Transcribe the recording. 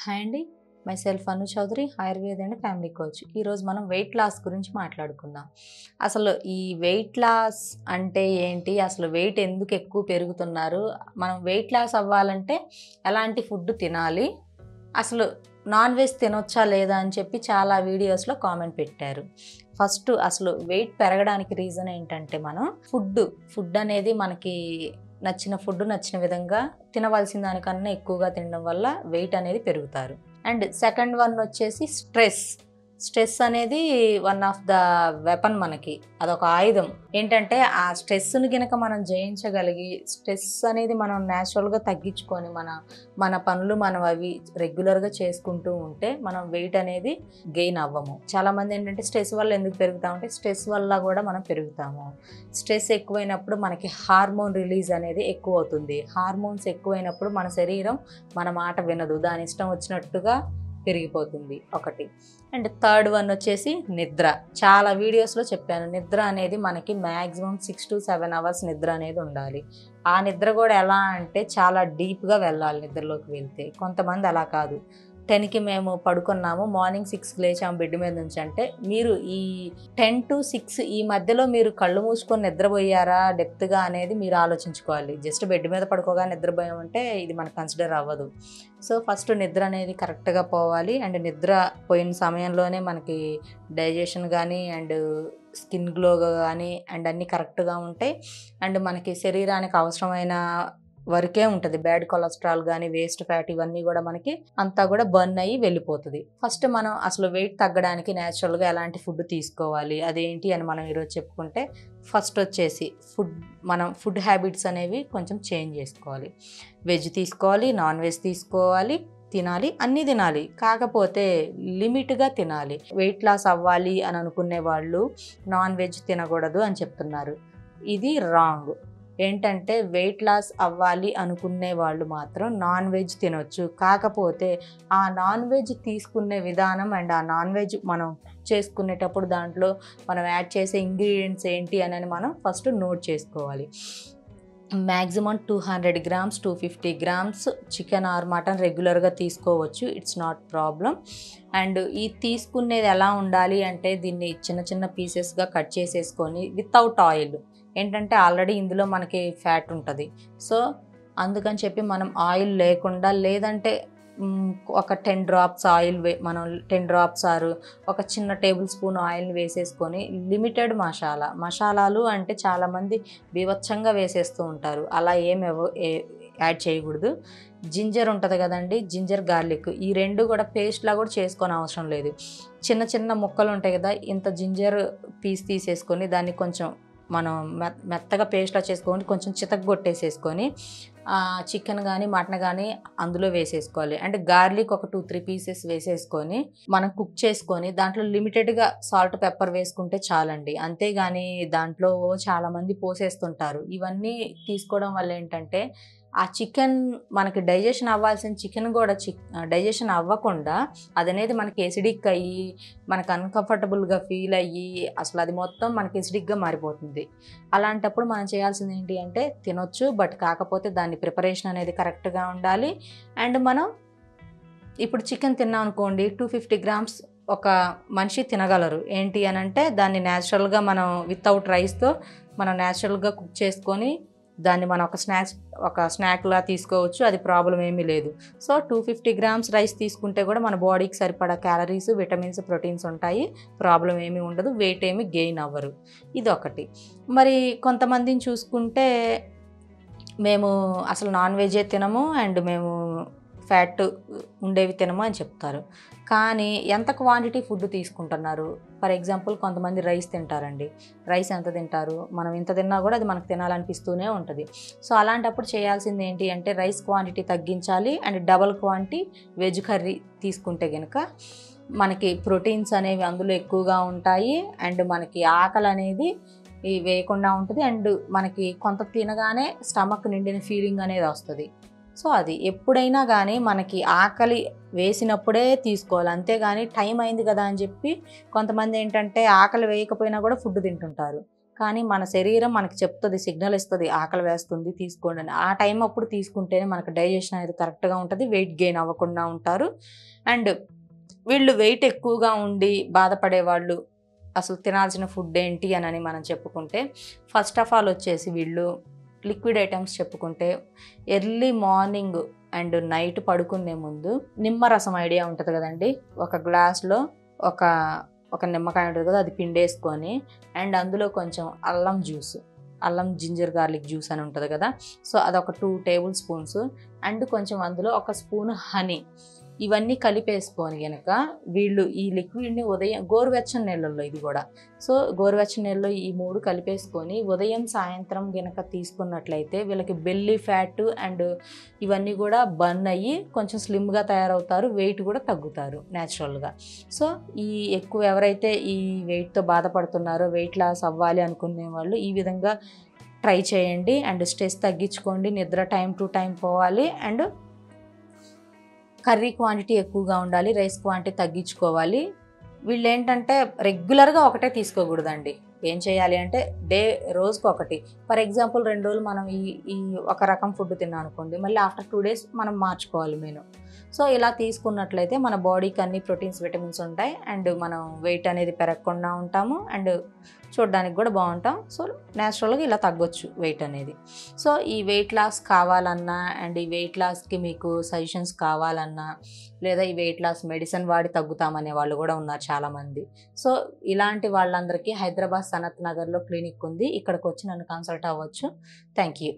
Hi అండి. Myself Anu Chowdary, Ayurveda and family coach. ఈరోజు మనం వెయిట్ లాస్ గురించి మాట్లాడుకుందాం. అసలు ఈ వెయిట్ లాస్ అంటే ఏంటి? అసలు వెయిట్ ఎందుకు ఎక్కువ పెరుగుతున్నారు? మనం వెయిట్ లాస్ అవ్వాలంటే ఎలాంటి ఫుడ్ తినాలి? అసలు నాన్ వెజ్ తినొచ్చా లేదా అని చెప్పి చాలా వీడియోస్లో కామెంట్ పెట్టారు. ఫస్ట్ అసలు వెయిట్ పెరగడానికి రీజన్ ఏంటంటే మనం ఫుడ్ అనేది మనకి నచ్చిన ఫుడ్ నచ్చిన విధంగా తినవలసిన దానికన్నా ఎక్కువగా తినడం వల్ల వెయిట్ అనేది పెరుగుతారు. అండ్ సెకండ్ వన్ వచ్చేసి స్ట్రెస్ అనేది వన్ ఆఫ్ ద వెపన్. మనకి అదొక ఆయుధం. ఏంటంటే ఆ స్ట్రెస్ని కనుక మనం జయించగలిగి స్ట్రెస్ అనేది మనం న్యాచురల్గా తగ్గించుకొని మన పనులు మనం అవి రెగ్యులర్గా చేసుకుంటూ ఉంటే మనం వెయిట్ అనేది గెయిన్ అవ్వము. చాలామంది ఏంటంటే స్ట్రెస్ వల్ల ఎందుకు పెరుగుతామంటే స్ట్రెస్ వల్ల కూడా మనం పెరుగుతాము. స్ట్రెస్ ఎక్కువైనప్పుడు మనకి హార్మోన్ రిలీజ్ అనేది ఎక్కువ అవుతుంది. హార్మోన్స్ ఎక్కువైనప్పుడు మన శరీరం మన మాట వినదు, దాని ఇష్టం వచ్చినట్టుగా పెరిగిపోతుంది ఒకటి. అండ్ థర్డ్ వన్ వచ్చేసి నిద్ర. చాలా వీడియోస్లో చెప్పాను, నిద్ర అనేది మనకి మ్యాక్సిమం 6 to 7 hours నిద్ర అనేది ఉండాలి. ఆ నిద్ర కూడా ఎలా అంటే చాలా డీప్గా వెళ్ళాలి. నిద్రలోకి వెళ్తే కొంతమంది అలా కాదు, 10కి మేము పడుకున్నాము, మార్నింగ్ 6కి లేచాము బెడ్ మీద నుంచి అంటే మీరు ఈ 10 to 6 ఈ మధ్యలో మీరు కళ్ళు మూసుకొని నిద్రపోయారా డెప్త్గా అనేది మీరు ఆలోచించుకోవాలి. జస్ట్ బెడ్ మీద పడుకోగా నిద్రపోయామంటే ఇది మనకు కన్సిడర్ అవ్వదు. సో ఫస్ట్ నిద్ర అనేది కరెక్ట్గా పోవాలి. అండ్ నిద్ర పోయిన సమయంలోనే మనకి డైజెషన్ కానీ అండ్ స్కిన్ గ్లో కానీ అండ్ అన్నీ కరెక్ట్గా ఉంటాయి. అండ్ మనకి శరీరానికి అవసరమైన వరకే ఉంటుంది. బ్యాడ్ కొలెస్ట్రాల్ కానీ వేస్ట్ ఫ్యాట్ ఇవన్నీ కూడా మనకి అంతా కూడా బర్న్ అయ్యి వెళ్ళిపోతుంది. ఫస్ట్ మనం అసలు వెయిట్ తగ్గడానికి న్యాచురల్గా ఎలాంటి ఫుడ్ తీసుకోవాలి అదేంటి అని మనం ఈరోజు చెప్పుకుంటే, ఫస్ట్ వచ్చేసి మనం ఫుడ్ హ్యాబిట్స్ అనేవి కొంచెం చేంజ్ చేసుకోవాలి. వెజ్ తీసుకోవాలి, నాన్ వెజ్ తీసుకోవాలి, తినాలి, అన్నీ తినాలి, కాకపోతే లిమిట్గా తినాలి. వెయిట్ లాస్ అవ్వాలి అని అనుకునే వాళ్ళు నాన్ వెజ్ తినకూడదు అని చెప్తున్నారు. ఇది రాంగ్. ఏంటంటే వెయిట్ లాస్ అవ్వాలి అనుకునే వాళ్ళు మాత్రం నాన్ వెజ్ తినొచ్చు, కాకపోతే ఆ నాన్ వెజ్ తీసుకునే విధానం అండ్ ఆ నాన్ వెజ్ మనం చేసుకునేటప్పుడు దాంట్లో మనం యాడ్ చేసే ఇంగ్రీడియంట్స్ ఏంటి అని మనం ఫస్ట్ నోట్ చేసుకోవాలి. Maximum 200 grams 250 grams chicken or mutton రెగ్యులర్గా తీసుకోవచ్చు, ఇట్స్ నాట్ ప్రాబ్లం. అండ్ ఈ తీసుకునేది ఎలా ఉండాలి అంటే దీన్ని చిన్న చిన్న పీసెస్గా కట్ చేసేసుకొని వితౌట్ ఆయిల్. ఏంటంటే ఆల్రెడీ ఇందులో మనకి ఫ్యాట్ ఉంటుంది, సో అందుకని చెప్పి మనం ఆయిల్ లేకుండా, లేదంటే ఒక 10 drops ఆయిల్ మనం 10 drops ఆరు ఒక చిన్న టేబుల్ స్పూన్ ఆయిల్ని వేసేసుకొని లిమిటెడ్ మసాలాలు అంటే చాలామంది బీభత్సంగా వేసేస్తూ ఉంటారు, అలా యాడ్ చేయకూడదు. జింజర్ ఉంటుంది కదండి, జింజర్ గార్లిక్, ఈ రెండు కూడా పేస్ట్లా కూడా చేసుకొని అవసరం లేదు. చిన్న చిన్న ముక్కలు ఉంటాయి కదా, ఇంత జింజర్ పీస్ తీసేసుకొని దాన్ని కొంచెం మనం మెత్తగా పేస్ట్లా చేసుకొని కొంచెం చితగ్గొట్టేసేసుకొని చికెన్ కానీ మటన్ కానీ అందులో వేసేసుకోవాలి. అండ్ గార్లిక్ ఒక 2-3 pieces వేసేసుకొని మనం కుక్ చేసుకొని దాంట్లో లిమిటెడ్గా సాల్ట్ పెప్పర్ వేసుకుంటే చాలండి. అంతేగాని దాంట్లో చాలామంది పోసేస్తుంటారు. ఇవన్నీ తీసుకోవడం వల్ల ఏంటంటే ఆ చికెన్ మనకి డైజెషన్ అవ్వాల్సిన చికెన్ కూడా డైజెషన్ అవ్వకుండా అదనేది మనకి ఎసిడిక్ అయ్యి మనకు అన్కంఫర్టబుల్గా ఫీల్ అయ్యి అసలు అది మొత్తం మనకి ఎసిడిక్గా మారిపోతుంది. అలాంటప్పుడు మనం చేయాల్సింది ఏంటి అంటే తినొచ్చు, బట్ కాకపోతే దాని ప్రిపరేషన్ అనేది కరెక్ట్గా ఉండాలి. అండ్ మనం ఇప్పుడు చికెన్ తిన్నాం అనుకోండి, 250 grams ఒక మనిషి తినగలరు. ఏంటి అని అంటే దాన్ని న్యాచురల్గా మనం వితౌట్ రైస్తో మనం న్యాచురల్గా కుక్ చేసుకొని దాన్ని మనం ఒక స్నాక్లా తీసుకోవచ్చు, అది ప్రాబ్లం ఏమీ లేదు. సో 250 grams రైస్ తీసుకుంటే కూడా మన బాడీకి సరిపడా క్యాలరీస్, విటమిన్స్, ప్రోటీన్స్ ఉంటాయి, ప్రాబ్లం ఏమీ ఉండదు, వెయిట్ ఏమీ గెయిన్ అవ్వరు. ఇదొకటి. మరి కొంతమందిని చూసుకుంటే మేము అసలు నాన్ వెజే తినము అండ్ మేము ఫ్యాట్ ఉండేవి తినము అని చెప్తారు. కానీ ఎంత క్వాంటిటీ ఫుడ్ తీసుకుంటున్నారు? ఫర్ ఎగ్జాంపుల్ కొంతమంది రైస్ తింటారండి, రైస్ ఎంత తింటారు? మనం ఇంత తిన్నా కూడా అది మనకు తినాలనిపిస్తూనే ఉంటుంది. సో అలాంటప్పుడు చేయాల్సింది ఏంటి అంటే రైస్ క్వాంటిటీ తగ్గించాలి and double quantity veg curry తీసుకుంటే కనుక మనకి ప్రోటీన్స్ అనేవి అందులో ఎక్కువగా ఉంటాయి అండ్ మనకి ఆకలి అనేది వేయకుండా ఉంటుంది అండ్ మనకి కొంత తినగానే స్టమక్ నిండిన ఫీలింగ్ అనేది వస్తుంది. సో అది ఎప్పుడైనా కానీ మనకి ఆకలి వేసినప్పుడే తీసుకోవాలి, అంతేగాని టైం అయింది కదా అని చెప్పి కొంతమంది ఏంటంటే ఆకలి వేయకపోయినా కూడా ఫుడ్ తింటుంటారు. కానీ మన శరీరం మనకి చెప్తుంది, సిగ్నల్ ఇస్తుంది, ఆకలి వేస్తుంది తీసుకోండి అని. ఆ టైం అప్పుడు తీసుకుంటేనే మనకు డైజెషన్ అనేది కరెక్ట్గా ఉంటుంది, వెయిట్ గెయిన్ అవ్వకుండా ఉంటారు. అండ్ వీళ్ళు వెయిట్ ఎక్కువగా ఉండి బాధపడేవాళ్ళు అసలు తినాల్సిన ఫుడ్ ఏంటి అని మనం చెప్పుకుంటే, ఫస్ట్ ఆఫ్ ఆల్ వచ్చేసి వీళ్ళు లిక్విడ్ ఐటమ్స్ చెప్పుకుంటే ఎర్లీ మార్నింగ్ అండ్ నైట్ పడుకునే ముందు నిమ్మరసం ఐడియా ఉంటుంది కదండి, ఒక గ్లాస్లో ఒక ఒక నిమ్మకాయ ఉంటుంది కదా, అది పిండేసుకొని అండ్ అందులో కొంచెం అల్లం జింజర్ గార్లిక్ జ్యూస్ అని ఉంటుంది కదా, సో అదొక 2 టేబుల్ స్పూన్స్ అండ్ కొంచెం అందులో ఒక స్పూన్ హనీ, ఇవన్నీ కలిపేసుకొని కనుక వీళ్ళు ఈ లిక్విడ్ని ఉదయం గోరువెచ్చని నీళ్ళల్లో, ఇది కూడా సో గోరువెచ్చని నీళ్ళలో ఈ 3 కలిపేసుకొని ఉదయం సాయంత్రం కనుక తీసుకున్నట్లయితే వీళ్ళకి బెల్లీ ఫ్యాట్ అండ్ ఇవన్నీ కూడా బర్న్ అయ్యి కొంచెం స్లిమ్గా తయారవుతారు, వెయిట్ కూడా తగ్గుతారు న్యాచురల్గా. సో ఈ ఎక్కువ ఎవరైతే ఈ వెయిట్తో బాధపడుతున్నారో, వెయిట్ లాస్ అవ్వాలి అనుకునే వాళ్ళు ఈ విధంగా ట్రై చేయండి. అండ్ స్ట్రెస్ తగ్గించుకోండి, నిద్ర టైం టు టైం పోవాలి, అండ్ కర్రీ క్వాంటిటీ ఎక్కువగా ఉండాలి, రైస్ క్వాంటిటీ తగ్గించుకోవాలి. వీళ్ళు ఏంటంటే రెగ్యులర్గా ఒకటే తీసుకోకూడదండి. ఏం చేయాలి అంటే రోజుకి ఒకటి. ఫర్ ఎగ్జాంపుల్ 2 రోజులు మనం ఈ ఈ ఒక రకం ఫుడ్ తిన్నాం అనుకోండి, మళ్ళీ ఆఫ్టర్ 2 డేస్ మనం మార్చుకోవాలి మెను. సో ఇలా తీసుకున్నట్లయితే మన బాడీకి అన్ని ప్రోటీన్స్, విటమిన్స్ ఉంటాయి అండ్ మనం వెయిట్ అనేది పెరగకుండా ఉంటాము అండ్ చూడడానికి కూడా బాగుంటాం. సో న్యాచురల్గా ఇలా తగ్గొచ్చు వెయిట్ అనేది. సో ఈ వెయిట్ లాస్ కావాలన్నా అండ్ ఈ వెయిట్ లాస్కి మీకు సజెషన్స్ కావాలన్నా, లేదా ఈ వెయిట్ లాస్ మెడిసిన్ వాడి తగ్గుతామనే వాళ్ళు కూడా ఉన్నారు చాలామంది. సో ఇలాంటి వాళ్ళందరికీ హైదరాబాద్ సనత్ నగర్లో క్లినిక్ ఉంది, ఇక్కడికి వచ్చి నన్ను కన్సల్ట్ అవ్వచ్చు. Thank you.